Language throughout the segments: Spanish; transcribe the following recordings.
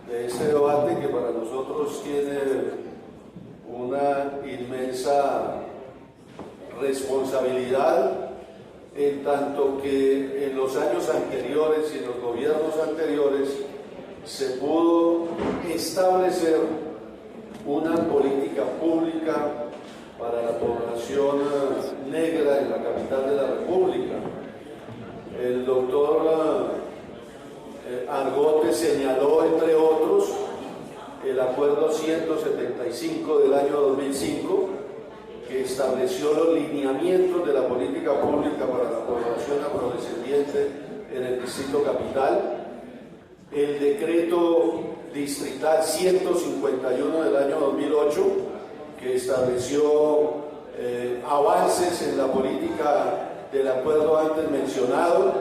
de este debate que para nosotros tiene una inmensa responsabilidad, en tanto que en los años anteriores y en los gobiernos anteriores se pudo establecer una política pública para la población negra en la capital de la República. El doctor Argote señaló, entre otros, el Acuerdo 175 del año 2005, que estableció los lineamientos de la política pública para la población afrodescendiente en el Distrito Capital, el Decreto Distrital 151 del año 2008, que estableció avances en la política del acuerdo antes mencionado,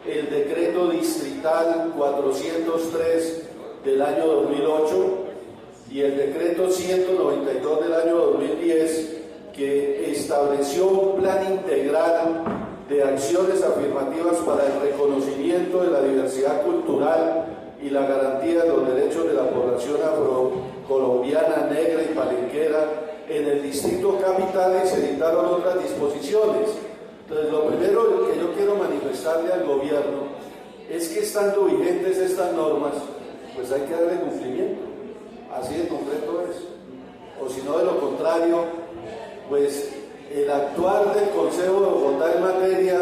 el Decreto Distrital 403 del año 2008 y el Decreto 192 del año 2010, que estableció un plan integral de acciones afirmativas para el reconocimiento de la diversidad cultural y la garantía de los derechos de la población afrocolombiana, negra y palenquera en el Distrito Capital, y se dictaron otras disposiciones. Entonces, lo primero que yo quiero manifestarle al gobierno es que, estando vigentes estas normas, pues hay que darle cumplimiento, así de concreto es, o si no, de lo contrario, pues el actuar del Consejo de Bogotá en materia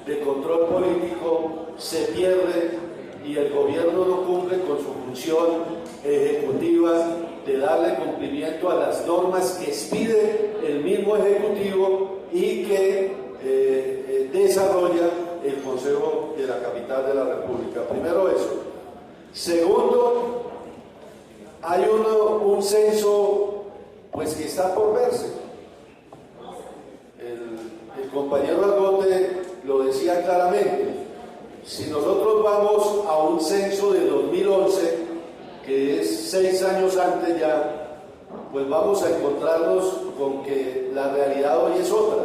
de control político se pierde y el gobierno no cumple con su función ejecutiva de darle cumplimiento a las normas que expide el mismo Ejecutivo y que desarrolla el Consejo de la Capital de la República. Primero eso. Segundo, hay un censo pues que está por verse. El compañero Argote lo decía claramente. Si nosotros vamos a un censo de 2011, que es 6 años antes ya, pues vamos a encontrarnos con que la realidad hoy es otra.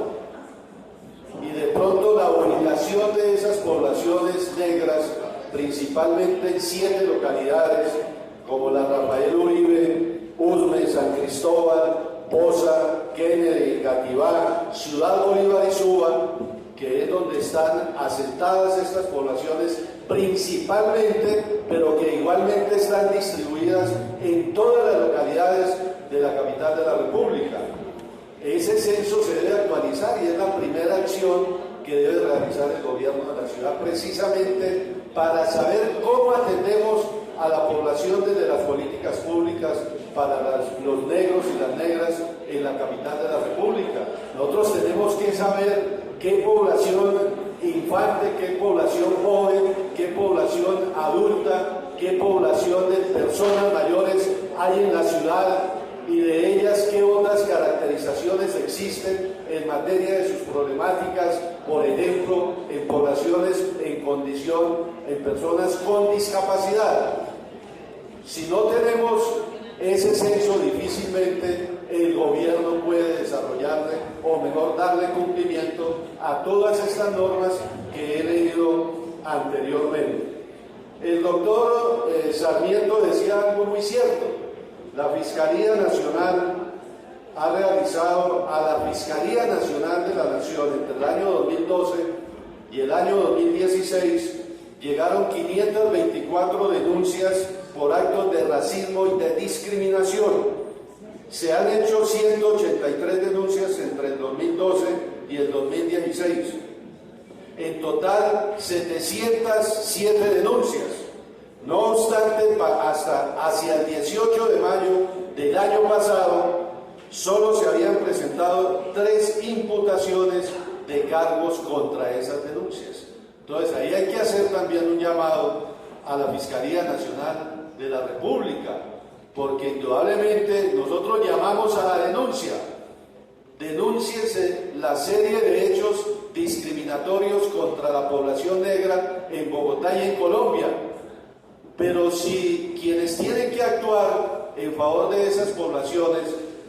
Y de pronto la ubicación de esas poblaciones negras, principalmente en 7 localidades, como la Rafael Uribe, Usme, San Cristóbal, Poza, Kennedy, Gativá, Ciudad Bolívar y Suba, que es donde están asentadas estas poblaciones principalmente, pero que igualmente están distribuidas en todas las localidades de la capital de la República. Ese censo se debe actualizar y es la primera acción que debe realizar el gobierno de la ciudad, precisamente para saber cómo atendemos a la población desde las políticas públicas para los negros y las negras en la capital de la República. Nosotros tenemos que saber qué población infante, qué población joven, qué población adulta, qué población de personas mayores hay en la ciudad, y de ellas qué otras caracterizaciones existen en materia de sus problemáticas, por ejemplo, en poblaciones en condición, en personas con discapacidad. Si no tenemos ese censo, difícilmente el gobierno puede desarrollarle, o mejor, darle cumplimiento a todas estas normas que he leído anteriormente. El doctor Sarmiento decía algo muy cierto. La Fiscalía Nacional ha realizado a la Fiscalía Nacional de la Nación entre el año 2012 y el año 2016 llegaron 524 denuncias por actos de racismo y de discriminación. Se han hecho 183 denuncias entre el 2012 y el 2016. En total, 707 denuncias. No obstante, hasta hacia el 18 de mayo del año pasado, solo se habían presentado 3 imputaciones de cargos contra esas denuncias. Entonces, ahí hay que hacer también un llamado a la Fiscalía Nacional de la República, porque indudablemente nosotros llamamos a la denuncia. Denúnciese la serie de hechos discriminatorios contra la población negra en Bogotá y en Colombia. Pero si quienes tienen que actuar en favor de esas poblaciones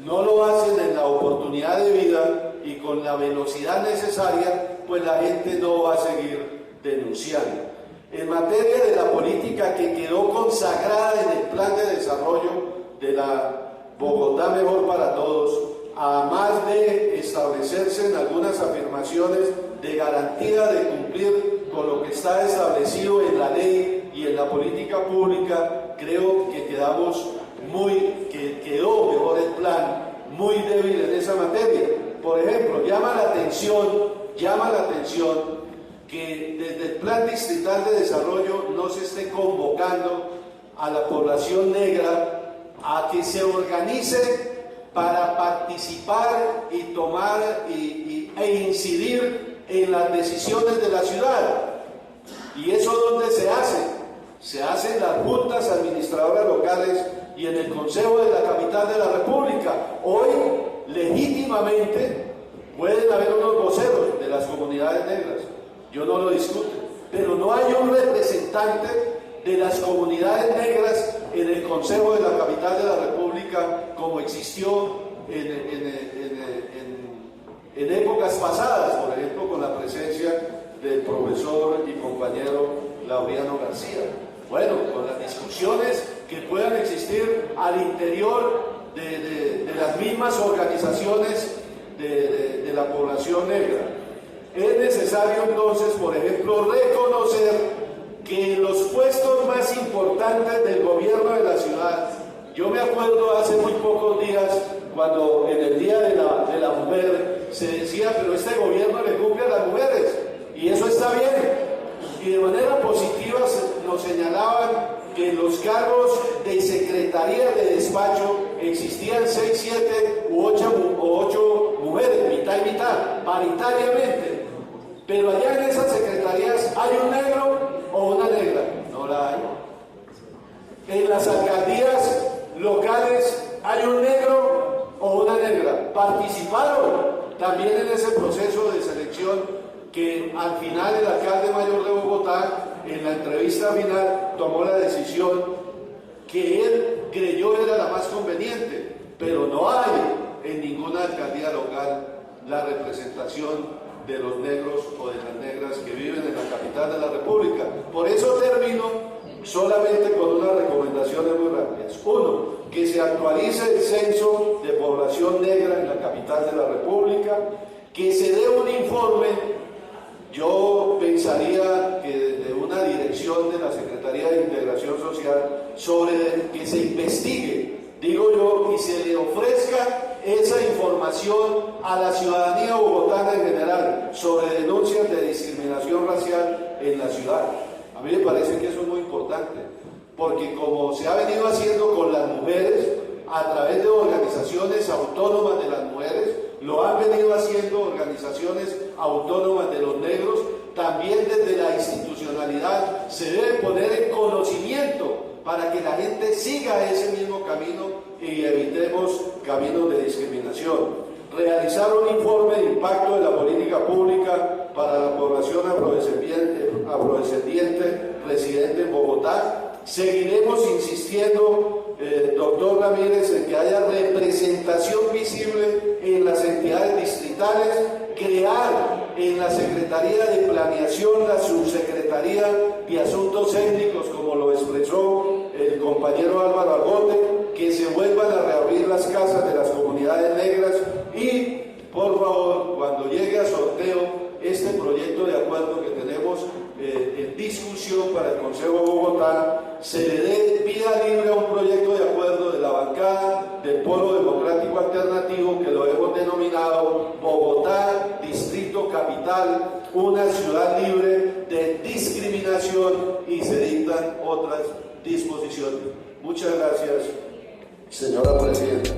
no lo hacen en la oportunidad de vida y con la velocidad necesaria, pues la gente no va a seguir denunciando. en materia de la política que quedó consagrada en el plan de desarrollo de la Bogotá Mejor para Todos, además de establecerse en algunas afirmaciones de garantía de cumplir con lo que está establecido en la ley y en la política pública, creo que quedó mejor el plan, muy débil en esa materia. Por ejemplo, llama la atención que desde el Plan Distrital de Desarrollo no se esté convocando a la población negra a que se organice para participar y tomar e incidir en las decisiones de la ciudad. ¿Y eso dónde se hace? Se hace en las juntas administradoras locales y en el Consejo de la Capital de la República. Hoy, legítimamente, pueden haber unos voceros de las comunidades negras, yo no lo discuto, pero no hay un representante de las comunidades negras en el Consejo de la Capital de la República como existió en épocas pasadas, por ejemplo con la presencia del profesor y compañero Laureano García. Bueno, con las discusiones que puedan existir al interior de las mismas organizaciones de la población negra. Es necesario entonces, por ejemplo, reconocer que en los puestos más importantes del gobierno de la ciudad, yo me acuerdo hace muy pocos días, cuando en el Día de la Mujer se decía, pero este gobierno le cumple a las mujeres, y eso está bien. Y de manera positiva nos señalaban que en los cargos de secretaría de despacho existían 6, 7 u 8 mujeres, mitad y mitad, paritariamente. Pero allá en esas secretarías hay un negro o una negra, no la hay. En las alcaldías locales hay un negro o una negra. Participaron también en ese proceso de selección que al final el alcalde mayor de Bogotá, en la entrevista final, tomó la decisión que él creyó era la más conveniente, pero no hay en ninguna alcaldía local la representación de los negros o de las negras que viven en la capital de la República. Por eso termino solamente con unas recomendaciones muy rápidas. Uno, que se actualice el censo de población negra en la capital de la República, que se dé un informe. Yo pensaría que desde una dirección de la Secretaría de Integración Social sobre que se investigue, digo yo, y se le ofrezca esa información a la ciudadanía bogotana en general sobre denuncias de discriminación racial en la ciudad. A mí me parece que eso es muy importante, porque como se ha venido haciendo con las mujeres, a través de organizaciones autónomas de las mujeres, lo han venido haciendo organizaciones autónomas de los negros, también desde la institucionalidad se debe poner en conocimiento para que la gente siga ese mismo camino y evitemos caminos de discriminación. Realizar un informe de impacto de la política pública para la población afrodescendiente residente en Bogotá. Seguiremos insistiendo, doctor Ramírez, en que haya representación visible en las entidades distritales, crear en la Secretaría de Planeación la Subsecretaría de Asuntos Étnicos, como lo expresó el compañero Álvaro Argote, que se vuelvan a reabrir las casas de las comunidades negras y, por favor, cuando llegue a sorteo este proyecto de acuerdo que tenemos en discusión para el Consejo de Bogotá, se le dé vida libre a un proyecto de acuerdo de la bancada del Polo Democrático Alternativo, que lo hemos denominado Bogotá, Distrito Capital, una ciudad libre de discriminación, y se dictan otras disposiciones. Muchas gracias, señora Presidenta.